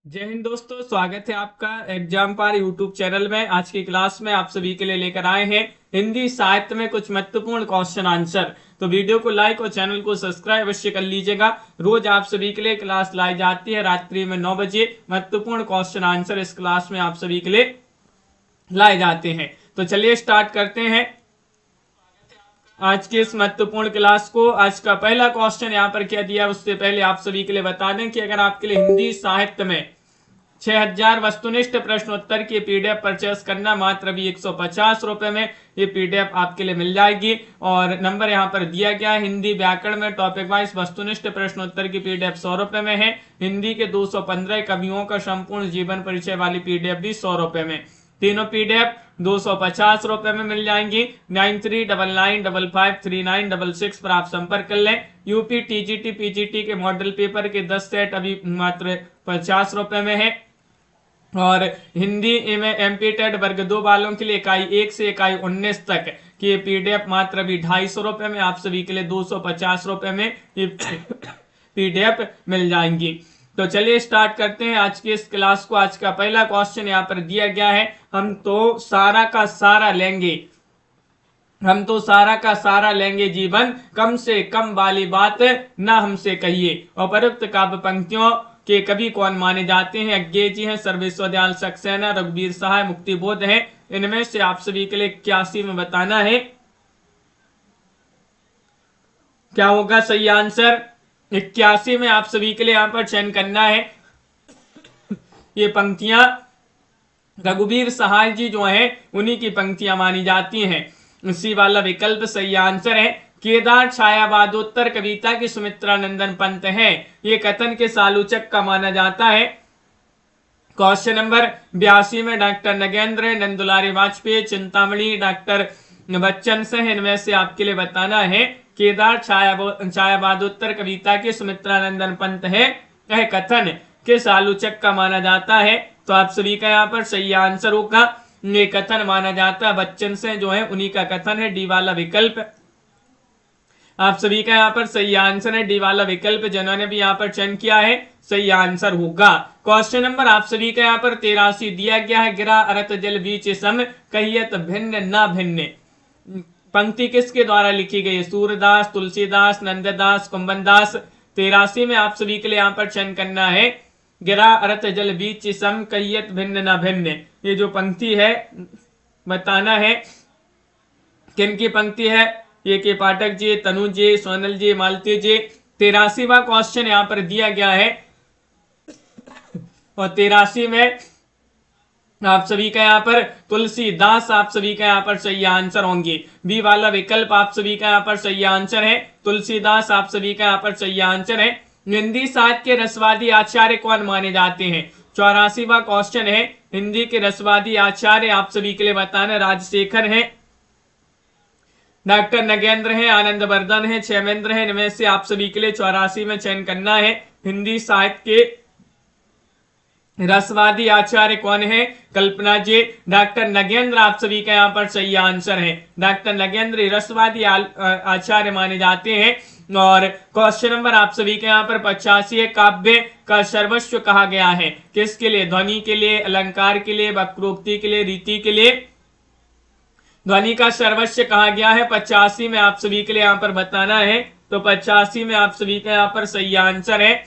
जय हिंद दोस्तों, स्वागत है आपका एग्जाम पार यूट्यूब चैनल में। आज की क्लास में आप सभी के लिए लेकर आए हैं हिंदी साहित्य में कुछ महत्वपूर्ण क्वेश्चन आंसर। तो वीडियो को लाइक और चैनल को सब्सक्राइब अवश्य कर लीजिएगा। रोज आप सभी के लिए क्लास लाई जाती है रात्रि में 9 बजे। महत्वपूर्ण क्वेश्चन आंसर इस क्लास में आप सभी के लिए लाए जाते हैं। तो चलिए स्टार्ट करते हैं आज के इस महत्वपूर्ण क्लास को। आज का पहला क्वेश्चन यहाँ पर क्या दिया, उससे पहले आप सभी के लिए बता दें कि अगर आपके लिए हिंदी साहित्य में 6000 वस्तुनिष्ठ प्रश्नोत्तर की पीडीएफ परचेस करना मात्र अभी 150 रुपए में ये पीडीएफ आपके लिए मिल जाएगी। और नंबर यहाँ पर दिया गया है। हिंदी व्याकरण में टॉपिक वाइज वस्तुनिष्ठ प्रश्नोत्तर की पीडीएफ 100 रुपए में है। हिंदी के 215 कवियों का संपूर्ण जीवन परिचय वाली पीडीएफ भी 100 रुपए में। तीनों पीडीएफ 250 रुपए में मिल जाएंगी। 9399553966 पर आप संपर्क कर लें। यूपी टीजीटी पीजीटी के मॉडल पेपर के 10 सेट अभी मात्र 50 रुपए में है। और हिंदी में एमपी टेट वर्ग 2 वालों के लिए इकाई 1 से इकाई 19 तक की पीडीएफ मात्र अभी 250 रुपए में, आप सभी के लिए 250 रुपए में ये पीडीएफ मिल जाएंगी। तो चलिए स्टार्ट करते हैं आज की इस क्लास को। आज का पहला क्वेश्चन यहाँ पर दिया गया है। हम तो सारा का सारा लेंगे जीवन, कम से कम वाली बात ना हमसे कहिए। उपरोक्त काव्य पंक्तियों के कवि कौन माने जाते हैं? अज्ञे जी हैं, सर्वेश्वर दयाल सक्सेना, रघुवीर सहाय, मुक्तिबोध है। इनमें से आप सभी के लिए 81 में बताना है क्या होगा सही आंसर। 81 में आप सभी के लिए यहाँ पर चयन करना है। ये पंक्तियां रघुवीर सहाय जी जो है उन्हीं की पंक्तियां मानी जाती हैं। इसी वाला विकल्प सही आंसर है। केदार छायावादोत्तर कविता की सुमित्रा नंदन पंत है। ये कथन के सालूचक का माना जाता है। क्वेश्चन नंबर 82 में डॉक्टर नगेंद्र, नंदुलारी वाजपेयी, चिंतामणि, डॉक्टर बच्चन से इनमें से आपके लिए बताना है केदार छायावादोत्तर कविता की सुमित्रा नंदन पंत है यह कथन किस आलोचक का माना जाता है। तो आप सभी का यहाँ पर सही आंसर होगा ये कथन माना जाता है बच्चन से जो है उन्हीं का कथन है। डी वाला विकल्प आप सभी का यहाँ पर सही आंसर है। डी वाला विकल्प जिन्होंने भी यहाँ पर चयन किया है सही आंसर होगा। क्वेश्चन नंबर आप सभी का यहाँ पर 83 दिया गया है। गिरा अरत जल बीच सम, कहियत भिन्न ना भिन्न। पंक्ति किसके द्वारा लिखी गई है? सूरदास, तुलसीदास, नंददास, कुंभनदास। 83 में आप सभी के लिए यहाँ पर चयन करना है गिरा अरत जल बीच सम, कहियत भिन्न न भिन्न। ये जो पंक्ति है बताना है किन की पंक्ति है। ये के पाठक जी, तनु जी, सोनल जी, मालती जी। 83वां क्वेश्चन यहाँ पर दिया गया है और 83 में आप सभी का यहाँ पर तुलसीदास आप सभी का यहाँ पर सही आंसर होंगे। बी वाला विकल्प आप सभी का यहाँ पर सही आंसर है। तुलसीदास आप सभी का यहाँ पर सही आंसर है। हिंदी साहित्य के रसवादी आचार्य कौन माने जाते हैं? 84वां क्वेश्चन है। हिंदी के रसवादी आचार्य आप सभी के लिए बताना राजशेखर है, डॉक्टर नगेंद्र है, आनंद वर्धन है, क्षेमेंद्र है। इनमें से आप सभी के लिए 84 में चयन करना है हिंदी साहित्य के रसवादी आचार्य कौन है? कल्पना जी। डॉक्टर नगेंद्र आप सभी का यहाँ पर सही आंसर है। डॉक्टर नगेंद्र रसवादी आचार्य माने जाते हैं। और क्वेश्चन नंबर आप सभी के यहाँ पर 85 काव्य का सर्वस्व कहा गया है किसके लिए? ध्वनि के लिए, अलंकार के लिए, वक्रोक्ति के लिए, रीति के लिए। ध्वनि का सर्वस्व कहा गया है। 85 में आप सभी के लिए यहाँ पर बताना है। तो 85 में आप सभी का यहाँ पर सही आंसर है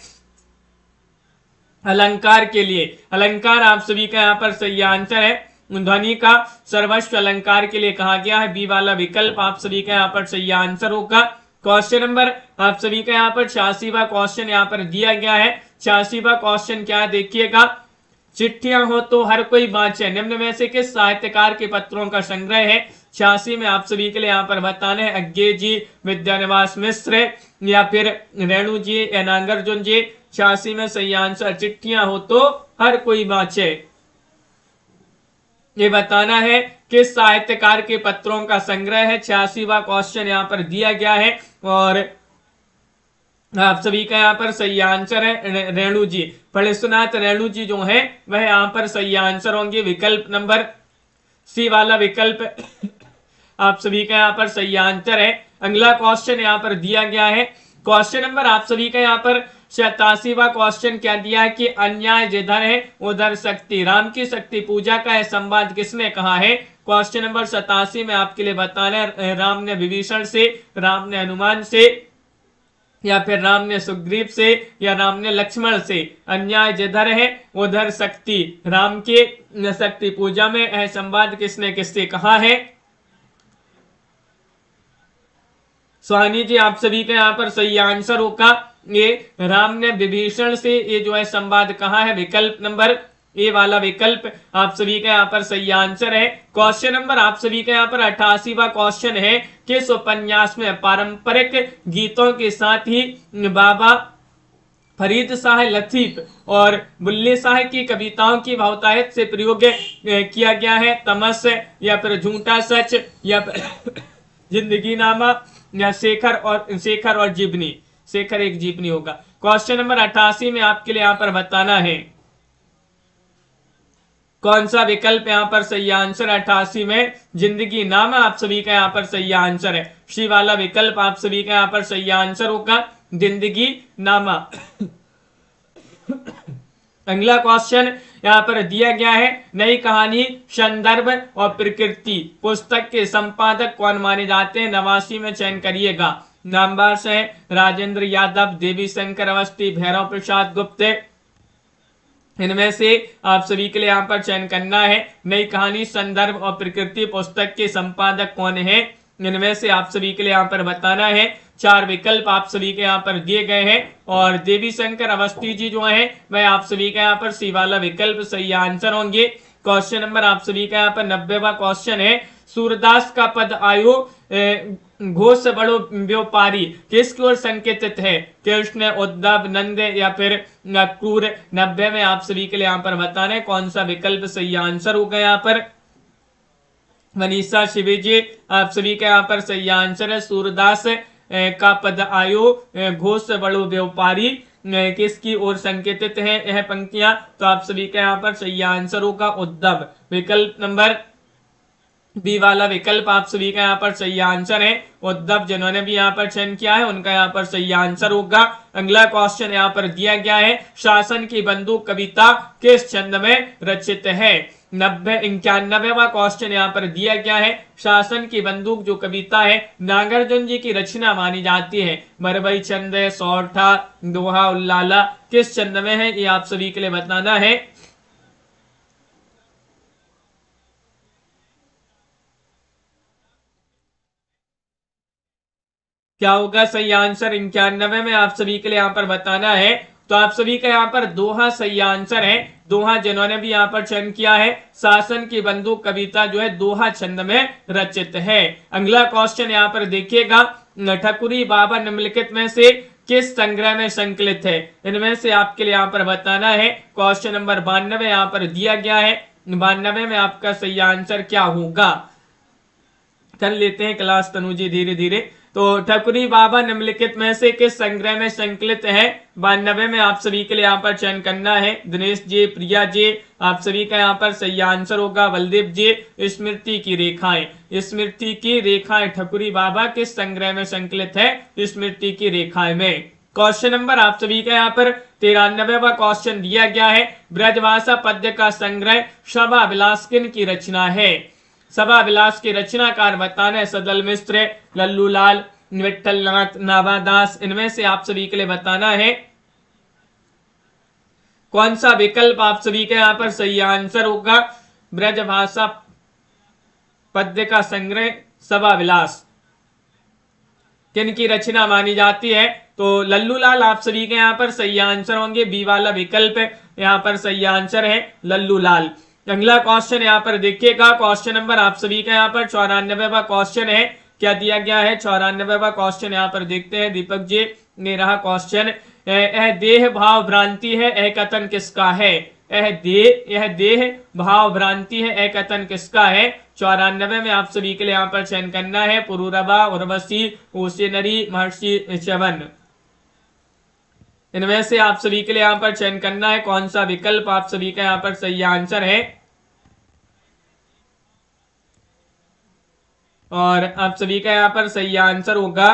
अलंकार के लिए। अलंकार आप सभी का यहाँ पर सही आंसर है। ध्वनि का सर्वस्व अलंकार के लिए कहा गया है। बी वाला विकल्प आप सभी का यहाँ पर सही आंसर होगा। क्वेश्चन नंबर आप सभी का यहाँ पर 86वां क्वेश्चन यहाँ पर दिया गया है। 86वां क्वेश्चन क्या है देखिएगा। चिट्ठियां हो तो हर कोई बाँचे निम्न में से किस साहित्यकार के पत्रों का संग्रह है? 86 में आप सभी के लिए यहाँ पर बताना है अज्ञे जी, विद्यानिवास मिश्र या फिर रेणु जी या नागार्जुन जी। 86 में सही आंसर चिट्ठियां हो तो हर कोई बाँचे। ये बताना है किस साहित्यकार के पत्रों का संग्रह है। 86वां क्वेश्चन यहाँ पर दिया गया है और आप सभी का यहाँ पर सही आंसर है रेणु जी। फणीश्वरनाथ रेणु जी जो है वह यहाँ पर सही आंसर होंगे। विकल्प नंबर सी वाला विकल्प आप सभी का यहाँ पर सही आंसर है। अगला क्वेश्चन यहाँ पर दिया गया है। क्वेश्चन नंबर आप सभी का यहाँ पर 87वां क्वेश्चन क्या दिया है कि अन्याय जिधर है उधर शक्ति, राम की शक्ति पूजा का है संवाद किसने कहा है। क्वेश्चन नंबर 87 में आपके लिए बताना है राम ने विभीषण से, राम ने हनुमान से, या फिर राम ने सुग्रीव से, या राम ने लक्ष्मण से। अन्याय जिधर है उधर शक्ति, राम के शक्ति पूजा में यह संवाद किसने किससे कहा है। सोहानी जी आप सभी का यहाँ पर सही आंसर होगा ये राम ने विभीषण से ये जो है संवाद कहा है, विकल्प नंबर ए वाला विकल्प आप सभी का यहाँ पर सही आंसर है। क्वेश्चन नंबर आप सभी का यहाँ पर 88वां क्वेश्चन है किस उपन्यास में पारंपरिक गीतों के साथ ही बाबा फरीद शाह लतीफ और बुल्ले शाह की कविताओं की बहुतायत से प्रयोग किया गया है। तमस, या फिर झूठा सच, या फिर जिंदगी नामा, या शेखर और जीवनी। शेखर एक जीवनी होगा। क्वेश्चन नंबर 88 में आपके लिए यहाँ पर बताना है कौन सा विकल्प यहाँ पर सही आंसर। 88 में जिंदगी नामा आप सभी का यहाँ पर सही आंसर है। सी वाला विकल्प आप सभी का यहाँ पर सही आंसर होगा, जिंदगी नामा। अगला क्वेश्चन यहाँ पर दिया गया है नई कहानी संदर्भ और प्रकृति पुस्तक के संपादक कौन माने जाते हैं। 89 में चयन करिएगा। नामवर से राजेंद्र यादव, देवी शंकर अवस्थी, भैरव प्रसाद गुप्त। इनमें से आप सभी के लिए यहाँ पर चयन करना है नई कहानी संदर्भ और प्रकृति पुस्तक के संपादक कौन है। इनमें से आप सभी के लिए यहाँ पर बताना है। 4 विकल्प आप सभी के यहाँ पर दिए गए हैं और देवी शंकर अवस्थी जी जो है वह आप सभी का यहाँ पर सी वाला विकल्प सही आंसर होंगे। क्वेश्चन नंबर आप सभी का यहाँ पर 90वां क्वेश्चन है सूरदास का पद आयु घोष बड़ो व्यापारी किसकी ओर संकेतित है। कृष्ण, उद्धव, नंद, या फिर क्रूर। 90 में आप सभी के लिए यहाँ पर बताना है कौन सा विकल्प सही आंसर होगा। यहाँ पर मनीषा शिवी जी आप सभी का यहाँ पर सही आंसर है सूरदास का पद आयु घोष बड़ो व्यापारी किसकी ओर संकेतित है यह पंक्तियां। तो आप सभी का यहाँ पर सही आंसर होगा उद्धव। विकल्प नंबर बी वाला विकल्प आप सभी का यहाँ पर सही आंसर है उद्धव। जिन्होंने भी यहाँ पर चयन किया है उनका यहाँ पर सही आंसर होगा। अगला क्वेश्चन यहाँ पर दिया गया है शासन की बंदूक कविता किस छंद में रचित है। 91वां क्वेश्चन यहाँ पर दिया गया है शासन की बंदूक जो कविता है नागार्जुन जी की रचना मानी जाती है। मरवई छंद, सौठा, दोहा, उल्लाला किस छंद में है ये आप सभी के लिए बताना है। क्या होगा सही आंसर। 91 में आप सभी के लिए यहाँ पर बताना है। तो आप सभी का यहाँ पर दोहा सही आंसर है। दोहा जिन्होंने भी यहाँ पर चयन किया है शासन की बंदूक कविता जो है दोहा छंद में रचित है। अगला क्वेश्चन यहाँ पर देखिएगा ठकुरी बाबा निम्नलिखित में से किस संग्रह में संकलित है। इनमें से आपके लिए यहाँ पर बताना है। क्वेश्चन नंबर 92 यहाँ पर दिया गया है। 92 में आपका सही आंसर क्या होगा कर लेते हैं क्लास तनु जी धीरे धीरे। तो ठकुरी बाबा निम्नलिखित में से किस संग्रह में संकलित है। 92 में आप सभी के लिए यहाँ पर चयन करना है। दिनेश जी, प्रिया जी आप सभी का यहाँ पर सही आंसर होगा। बलदेव जी स्मृति की रेखाएं। स्मृति की रेखाएं ठकुरी बाबा किस संग्रह में संकलित है स्मृति की रेखाएं में। क्वेश्चन नंबर आप सभी का यहाँ पर 93वां क्वेश्चन दिया गया है ब्रजभाषा पद्य का संग्रह सभा विलास किन की रचना है। सभा विलास के रचनाकार बताना है सदल मिश्र, लल्लू लाल, विठल नाथ, नाभादास। इनमें से आप सभी के लिए बताना है कौन सा विकल्प आप सभी के यहाँ पर सही आंसर होगा। ब्रजभाषा पद्य का संग्रह सभा विलास किन की रचना मानी जाती है। तो लल्लू लाल आप सभी के यहाँ पर सही आंसर होंगे। बी वाला विकल्प यहाँ पर सही आंसर है लल्लू लाल। अगला क्वेश्चन यहाँ पर देखिएगा क्वेश्चन नंबर आप सभी का यहाँ पर 94वां क्वेश्चन है। क्या दिया गया है 94वां क्वेश्चन यहाँ पर देखते हैं दीपक जी ने रहा क्वेश्चन। यह देह भाव भ्रांति है यह कथन किसका है। यह देह भाव भ्रांति है यह कथन किसका है। 94 में आप सभी के लिए यहाँ पर चयन करना है पुरूरवा, उर्वशी, ओशेनरी, महर्षि च्यवन। इनमें से आप सभी के लिए यहाँ पर चयन करना है कौन सा विकल्प आप सभी का यहाँ पर सही आंसर है। और आप सभी का यहाँ पर सही आंसर होगा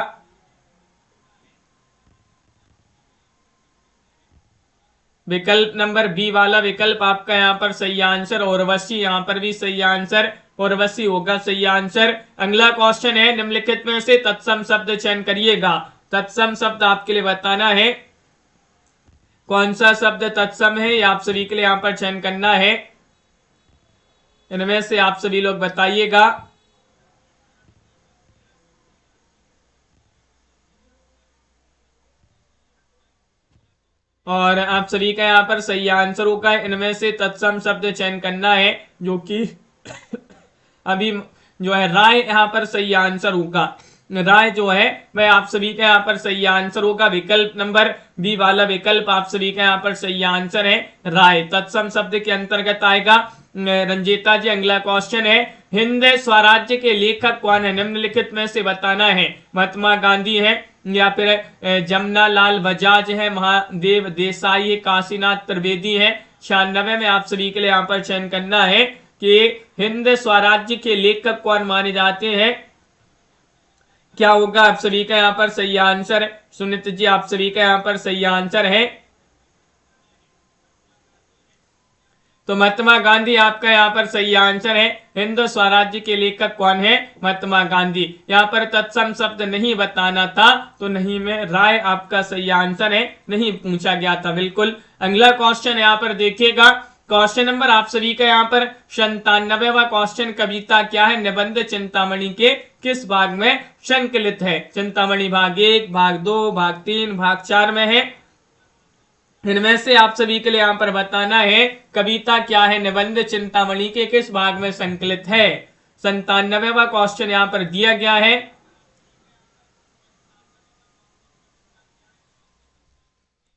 विकल्प नंबर बी वाला विकल्प आपका यहाँ पर सही आंसर। उर्वशी यहाँ पर भी सही आंसर, उर्वशी होगा सही आंसर। अगला क्वेश्चन है, निम्नलिखित में से तत्सम शब्द चयन करिएगा। तत्सम शब्द आपके लिए बताना है, कौन सा शब्द तत्सम है, ये आप सभी के लिए यहाँ पर चयन करना है। इनमें से आप सभी लोग बताइएगा। और आप सभी का यहाँ पर सही आंसर होगा। इनमें से तत्सम शब्द चयन करना है, जो कि अभी जो है राय यहाँ पर सही आंसर होगा। राय जो है वह आप सभी का यहाँ पर सही आंसर होगा। विकल्प नंबर बी वाला विकल्प आप सभी का यहाँ पर सही आंसर है, राय तत्सम शब्द के अंतर्गत आएगा। रंजीता जी अगला क्वेश्चन है, हिंद स्वराज्य के लेखक कौन है, निम्नलिखित में से बताना है। महात्मा गांधी है, या फिर जमुना लाल बजाज है, महादेव देसाई है, काशीनाथ त्रिवेदी है। 96 में आप सभी के लिए यहाँ पर चयन करना है कि हिंद स्वराज्य के लेखक कौन माने जाते हैं। क्या होगा आप सभी का यहाँ पर सही आंसर। सुनीत जी आप सभी का यहाँ पर सही आंसर है, तो महात्मा गांधी आपका यहाँ पर सही आंसर है। हिंद स्वराज्य के लेखक कौन है, महात्मा गांधी। यहाँ पर तत्सम शब्द नहीं बताना था, तो नहीं में राय आपका सही आंसर है, नहीं पूछा गया था बिल्कुल। अगला क्वेश्चन यहाँ पर देखिएगा, क्वेश्चन नंबर आप सभी का यहाँ पर 97वां क्वेश्चन, कविता क्या है, निबंध चिंतामणि के किस भाग में संकलित है। चिंतामणि भाग 1, भाग 2, भाग 3, भाग 4 में है। इनमें से आप सभी के लिए यहाँ पर बताना है, कविता क्या है, निबंध चिंतामणि के किस भाग में संकलित है। 97वां क्वेश्चन यहाँ पर दिया गया है।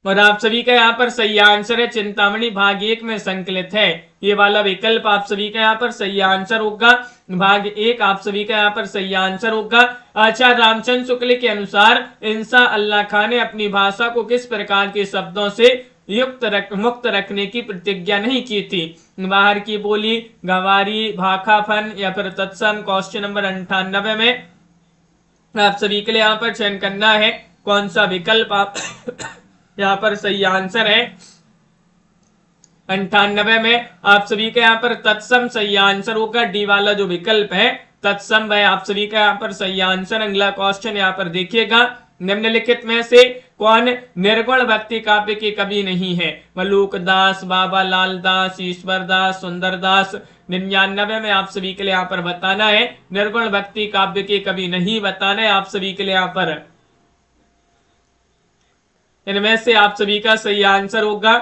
और आप सभी का यहाँ पर सही आंसर है, चिंतामणि भाग 1 में संकलित है। ये वाला विकल्प आप सभी का यहाँ पर सही आंसर होगा, भाग 1 आप सभी का यहाँ पर सही आंसर होगा। आचार्य रामचंद्र शुक्ल के अनुसार इंसा अल्लाह खान ने अपनी भाषा को किस प्रकार के शब्दों से मुक्त रखने की प्रतिज्ञा नहीं की थी। बाहर की बोली, गवारी, भाखाफन या फिर तत्सम। क्वेश्चन नंबर 98 में आप सभी के लिए यहाँ पर चयन करना है, कौन सा विकल्प आप यहाँ पर सही आंसर है। 98 में आप सभी का यहाँ पर तत्सम सही आंसर होगा। डी वाला जो विकल्प है तत्सम, वह आप सभी का यहाँ पर सही आंसर। अगला क्वेश्चन यहाँ पर देखिएगा, निम्नलिखित में से कौन निर्गुण भक्ति काव्य के कवि नहीं है। मलूक दास, बाबा लाल दास, ईश्वर दास, सुंदर दास। 99 में आप सभी के लिए यहाँ पर बताना है, निर्गुण भक्ति काव्य के कवि नहीं बताना है आप सभी के लिए यहाँ पर। इनमें से आप सभी का सही आंसर होगा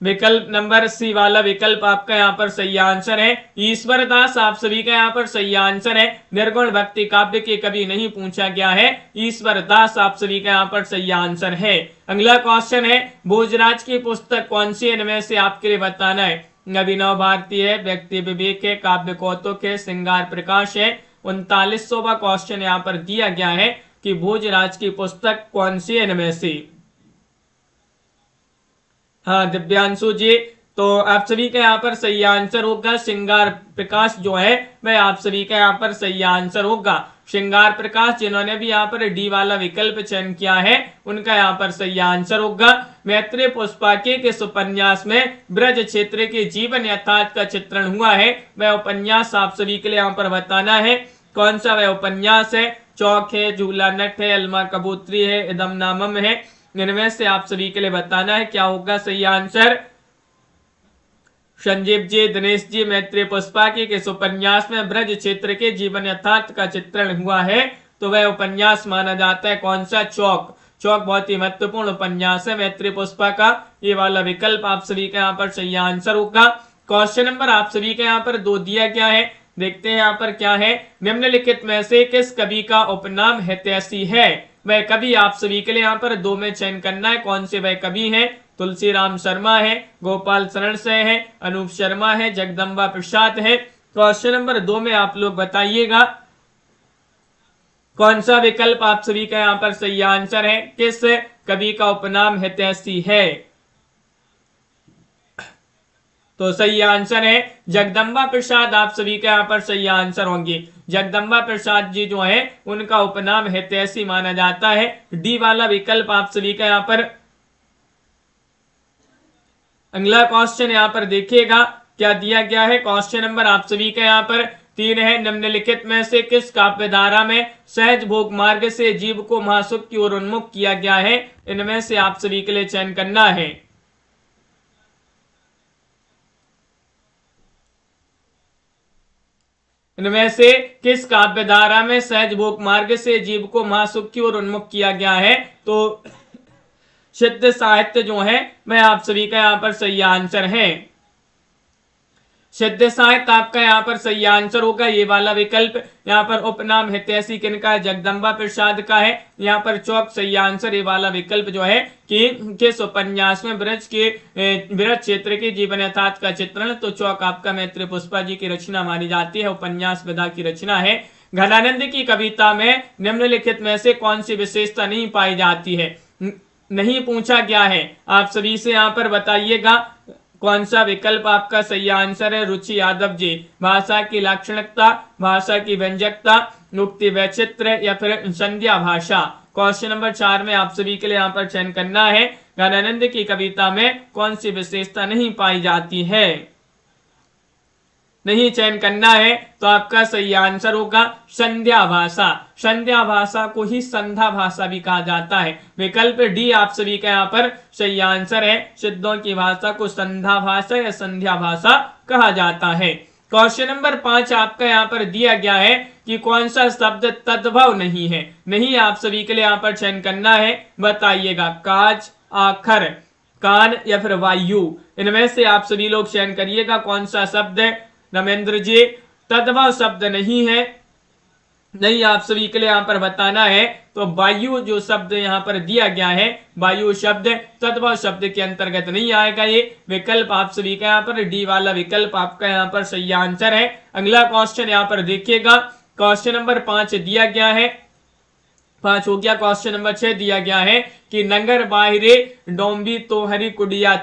विकल्प नंबर सी वाला विकल्प आपका यहाँ पर सही आंसर है। ईश्वर दास आप सभी का यहाँ पर सही आंसर है। निर्गुण भक्ति काव्य के कवि नहीं पूछा गया है, ईश्वर दास आप सभी का यहाँ पर सही आंसर है। अगला क्वेश्चन है, भोजराज की पुस्तक कौन सी, इनमें से आपके लिए बताना है। अभिनव भारती है, व्यक्ति विवेक है, काव्य कौतुक है, श्रृंगार प्रकाश है। 39वां क्वेश्चन यहाँ पर दिया गया है कि भोजराज की पुस्तक कौन सी है इनमें से। हाँ दिव्यांशु जी, तो आप सभी का यहाँ पर सही आंसर होगा श्रृंगार प्रकाश जो है वह आप सभी का यहाँ पर सही आंसर होगा। श्रृंगार प्रकाश जिन्होंने भी यहाँ पर डी वाला विकल्प चयन किया है उनका यहाँ पर सही आंसर होगा। मैत्रेय पुष्पाके के उपन्यास में ब्रज क्षेत्र के जीवन यथार्थ का चित्रण हुआ है, वह उपन्यास आप सभी के लिए यहाँ पर बताना है, कौन सा वह उपन्यास है। चौक है, झूला नट है, अलमा कबूतरी है, इदम नामम है। इनमें से आप सभी के लिए बताना है क्या होगा सही आंसर। संजीव जी, दिनेश जी, मैत्रेय पुष्पाके के उपन्यास में ब्रज क्षेत्र के जीवन यथार्थ का चित्रण हुआ है, तो वह उपन्यास माना जाता है कौन सा, चौक। चौक बहुत ही महत्वपूर्ण उपन्यास है मैत्रेय पुष्पा का। ये वाला विकल्प आप सभी का यहाँ पर सही आंसर होगा। क्वेश्चन नंबर आप सभी का यहाँ पर 2 दिया गया है, देखते हैं यहाँ पर क्या है। निम्नलिखित में से किस कवि का उपनाम हितैषी है। वह कवि आप सभी के लिए यहाँ पर 2 में चयन करना है, कौन से वह कवि है। तुलसीराम शर्मा है, गोपाल शरण से है, अनूप शर्मा है, जगदम्बा प्रसाद है। क्वेश्चन नंबर 2 में आप लोग बताइएगा कौन सा विकल्प आप सभी का यहाँ पर सही आंसर है, किस कवि का उपनाम हितैषी है। तो सही आंसर है जगदम्बा प्रसाद, आप सभी का यहाँ पर सही आंसर होंगे। जगदम्बा प्रसाद जी जो है उनका उपनाम हितैषी माना जाता है। डी वाला विकल्प आप सभी का यहाँ पर अगला क्वेश्चन यहाँ पर देखिएगा क्या दिया गया है। क्वेश्चन नंबर आप सभी का यहाँ पर 3 है। निम्नलिखित में से किस काव्य धारा में सहज भोग मार्ग से जीव को महासुख की ओर उन्मुख किया गया है। इनमें से आप सभी के लिए चयन करना है। इनमें से किस काव्य धारा में सहज भोग मार्ग से जीव को महासुख की ओर उन्मुख किया गया है। तो सिद्ध साहित्य जो है मैं आप सभी का यहाँ पर सही आंसर है। सिद्ध साहित्य आपका यहाँ पर सही आंसर होगा ये वाला विकल्प। यहाँ पर उपनाम हितैषी किनका है, जगदम्बा प्रसाद का है। यहाँ पर चौक सही आंसर ये वाला विकल्प जो है कि किस उपन्यास में ब्रज क्षेत्र के जीवन यथार्थ का चित्रण। तो चौक आपका मैत्री पुष्पा जी की रचना मानी जाती है, उपन्यास विधा की रचना है। घनानंद की कविता में निम्नलिखित में से कौन सी विशेषता नहीं पाई जाती है। नहीं पूछा गया है, आप सभी से यहाँ पर बताइएगा कौन सा विकल्प आपका सही आंसर है। रुचि यादव जी, भाषा की लाक्षणिकता, भाषा की व्यंजकता, नुक्ति वैचित्र या फिर संध्या भाषा। क्वेश्चन नंबर 4 में आप सभी के लिए यहाँ पर चयन करना है। घनानंद की कविता में कौन सी विशेषता नहीं पाई जाती है। नहीं चयन करना है तो आपका सही आंसर होगा संध्या भाषा। संध्या भाषा को ही संध्या भाषा भी कहा जाता है। विकल्प डी आप सभी का यहाँ पर सही आंसर है। सिद्धों की भाषा को संध्या भाषा या संध्या भाषा कहा जाता है। क्वेश्चन नंबर 5 आपका यहाँ पर दिया गया है कि कौन सा शब्द तद्भव नहीं है। नहीं आप सभी के लिए यहाँ पर चयन करना है, बताइएगा काज, आखर, कान या फिर वायु। इनमें से आप सभी लोग चयन करिएगा कौन सा शब्द है। रमेंद्र जी, तद्भव शब्द नहीं है, नहीं आप सभी के लिए यहाँ पर बताना है। तो वायु जो शब्द यहाँ पर दिया गया है, वायु शब्द तद्भव शब्द के अंतर्गत नहीं आएगा। ये विकल्प आप सभी का यहाँ पर डी वाला विकल्प आपका यहाँ पर सही आंसर है। अगला क्वेश्चन यहाँ पर देखिएगा। क्वेश्चन नंबर 5 दिया गया है, 5 हो गया। क्वेश्चन नंबर 6 दिया गया है कि नगर बाहिरे डोंबी तो हरी कुडिया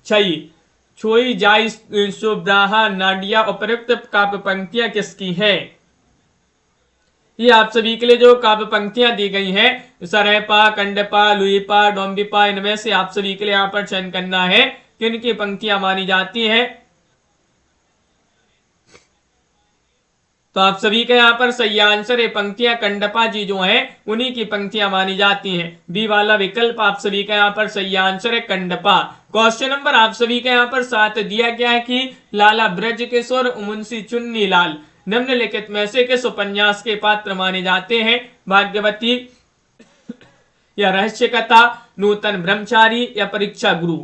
छई छोई जाई सुब्राहा नाडिया उपयुक्त काव्य पंक्तियां किसकी है। ये आप सभी के लिए जो काव्य पंक्तियां दी गई हैं, सरयपा, कंडपा, लुईपा, डोंबिपा, इनमें से आप सभी के लिए यहाँ पर चयन करना है किन की पंक्तियां मानी जाती हैं। तो आप सभी का यहाँ पर सही आंसर है पंक्तियां कंडपा जी जो है उन्हीं की पंक्तियां मानी जाती हैं। बी वाला विकल्प आप सभी का यहाँ पर सही आंसर है कंडपा। क्वेश्चन नंबर आप सभी का यहाँ पर 7 दिया गया है कि लाला ब्रज किशोर मुंशी चुन्नी लाल निम्नलिखित में से किस उपन्यास के पात्र माने जाते हैं। भाग्यवती या रहस्य कथा, नूतन ब्रह्मचारी या परीक्षा गुरु।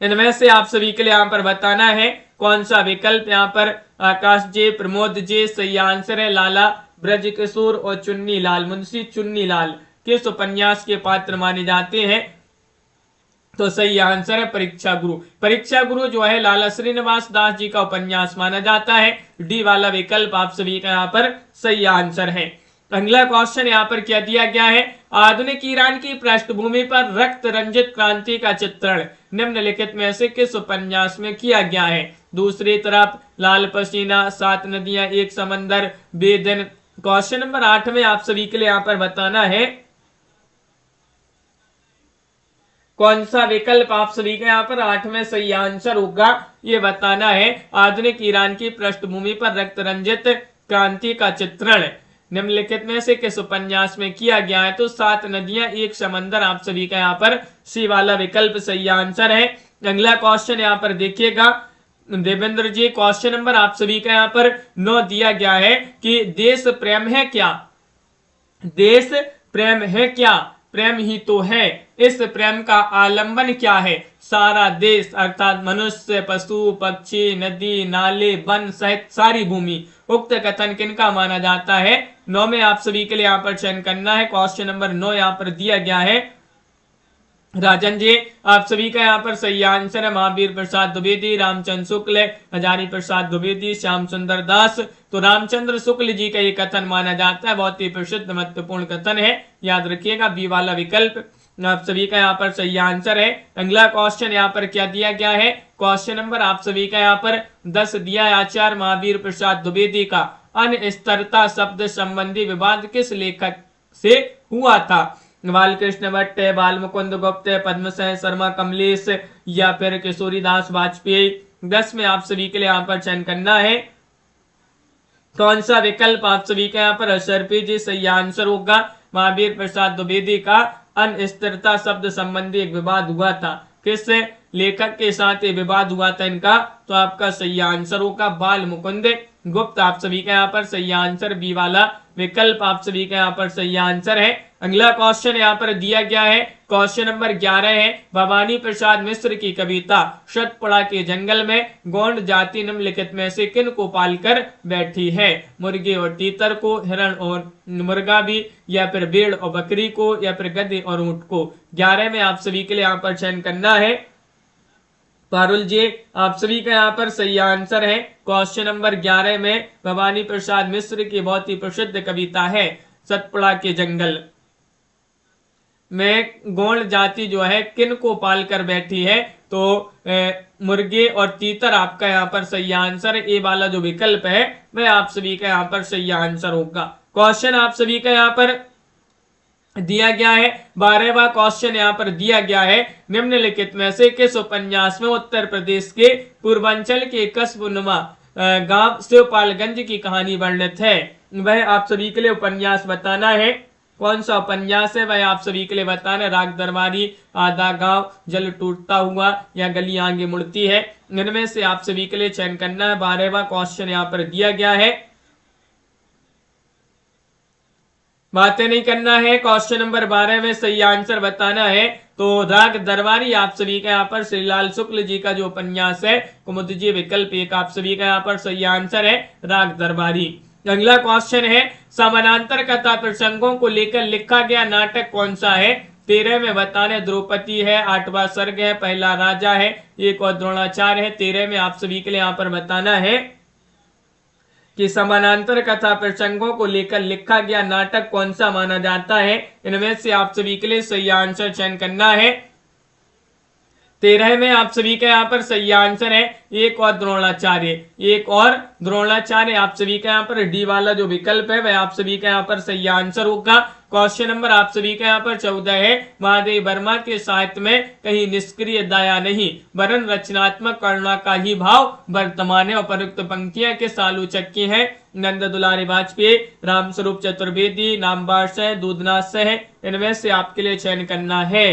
इनमें से आप सभी के लिए यहाँ पर बताना है कौन सा विकल्प यहाँ पर। आकाश जी, प्रमोद जी, सही आंसर है लाला ब्रज किशोर और चुन्नी लाल, मुंशी चुन्नी लाल किस उपन्यास के पात्र माने जाते हैं। तो सही आंसर है परीक्षा गुरु। परीक्षा गुरु जो है लाला श्रीनिवास दास जी का उपन्यास माना जाता है। डी वाला विकल्प आप सभी का यहाँ पर सही आंसर है। अगला क्वेश्चन यहाँ पर क्या दिया गया है। आधुनिक ईरान की पृष्ठभूमि पर रक्त रंजित क्रांति का चित्रण निम्नलिखित में से किस उपन्यास में किया गया है। दूसरी तरफ, लाल पसीना, 7 नदियां एक समंदर, बेदिन। क्वेश्चन नंबर 8 में आप सभी के लिए यहाँ पर बताना है कौन सा विकल्प आप सभी का यहाँ पर 8 में सही आंसर होगा, ये बताना है। आधुनिक ईरान की पृष्ठभूमि पर रक्त रंजित क्रांति का चित्रण निम्नलिखित में से किस उपन्यास में किया गया है। तो 7 नदियां एक समंदर आप सभी का यहाँ पर सी वाला विकल्प सही आंसर है। अगला क्वेश्चन यहाँ पर देखिएगा देवेंद्र जी। क्वेश्चन नंबर आप सभी का यहाँ पर 9 दिया गया है कि देश प्रेम है क्या। देश प्रेम है क्या, प्रेम ही तो है। इस प्रेम का आलंबन क्या है। सारा देश अर्थात मनुष्य, पशु, पक्षी, नदी, नाले, वन सहित सारी भूमि। उक्त कथन किनका माना जाता है। 9 में आप सभी के लिए यहाँ पर चयन करना है। क्वेश्चन नंबर 9 यहाँ पर दिया गया है। राजन जी, आप सभी का यहाँ पर सही आंसर है महावीर प्रसाद द्विवेदी, रामचंद्र शुक्ल, हजारी प्रसाद द्विवेदी, श्याम सुंदर दास। तो रामचंद्र शुक्ल जी का ये कथन माना जाता है, बहुत ही प्रसिद्ध महत्वपूर्ण कथन है, याद रखिएगा बी वाला विकल्प आप सभी का यहाँ पर सही आंसर है। अगला क्वेश्चन यहाँ पर क्या दिया गया है। क्वेश्चन नंबर आप सभी का यहाँ पर 10 दिया है। आचार्य महावीर प्रसाद द्विवेदी का अनस्तरता शब्द संबंधी विवाद किस लेखक से हुआ था। बालकृष्ण भट्ट, बाल मुकुंद गुप्त, पद्मसेन शर्मा, कमलेश या फिर किशोरीदास वाजपेयी। 10 में आप सभी के लिए यहाँ पर चयन करना है। कौन सा विकल्प आप सभी के यहाँ पर अशरफी जी सही आंसर होगा। महावीर प्रसाद द्विवेदी का अस्थिरता शब्द संबंधी एक विवाद हुआ था, किस लेखक के साथ ये विवाद हुआ था इनका, तो आपका सही आंसर होगा बाल मुकुंद गुप्त। आप सभी का यहाँ पर सही आंसर बी वाला विकल्प आप सभी का यहाँ पर सही आंसर है। अगला क्वेश्चन यहाँ पर दिया गया है, क्वेश्चन नंबर 11 है, भवानी प्रसाद मिश्र की कविता सतपुड़ा के जंगल में गोंड जाति निम्नलिखित में से किन को पालकर बैठी है। मुर्गे और तीतर को, हिरण और मुर्गा भी, या फिर भेड़ और बकरी को, या फिर गधे और ऊंट को। 11 में आप सभी के लिए यहाँ पर चयन करना है। पारुल जी आप सभी का यहाँ पर सही आंसर है। क्वेश्चन नंबर 11 में भवानी प्रसाद मिश्र की बहुत ही प्रसिद्ध कविता है सतपुड़ा के जंगल में गोंड जाति जो है किन को पाल कर बैठी है, तो मुर्गे और तीतर आपका यहाँ पर सही आंसर है। ए वाला जो विकल्प है वह आप सभी का यहाँ पर सही आंसर होगा। क्वेश्चन आप सभी का यहाँ पर दिया गया है, 12वां क्वेश्चन यहाँ पर दिया गया है, निम्नलिखित में से किस उपन्यास में उत्तर प्रदेश के पूर्वांचल के कस्बनुमा गांव शिवपालगंज की कहानी वर्णित है। वह आप सभी के लिए उपन्यास बताना है। कौन सा उपन्यास है वह आप सभी के लिए बताना है। राग दरबारी, आधा गांव, जल टूटता हुआ, या गली आगे मुड़ती है। इनमें से आप सभी के लिए चयन करना है। 12वां क्वेश्चन यहाँ पर दिया गया है, बातें नहीं करना है। क्वेश्चन नंबर 12 में सही आंसर बताना है। तो राग दरबारी आप सभी का यहाँ पर श्रीलाल शुक्ल जी का जो उपन्यास है, कुमुद जी विकल्प एक आप सभी का यहाँ पर सही आंसर है, राग दरबारी। अगला क्वेश्चन है, समानांतर कथा प्रसंगों को लेकर लिखा गया नाटक कौन सा है। 13 में बताने द्रौपदी है, 8वां सर्ग है, पहला राजा है, एक और द्रोणाचार्य है। 13 में आप सभी के लिए यहाँ पर बताना है कि समानांतर कथा प्रसंगों को लेकर लिखा गया नाटक कौन सा माना जाता है। इनमें से आप सभी के लिए सही आंसर चयन करना है। 13 में आप सभी का यहाँ पर सही आंसर है, एक और द्रोणाचार्य। एक और द्रोणाचार्य आप सभी का यहाँ पर डी वाला जो विकल्प है वह आप सभी का यहाँ पर सही आंसर होगा। क्वेश्चन नंबर आप सभी का यहाँ पर 14 है, महादेव वर्मा के साहित्य में कहीं निष्क्रिय दया नहीं वरन रचनात्मक करुणा का ही भाव वर्तमान है। उपयुक्त पंक्तियां किस आलोचक की हैं। नंद दुलारी वाजपेयी, रामस्वरूप चतुर्वेदी, नामवर से, दूधनाथ से है। इनमें से आपके लिए चयन करना है।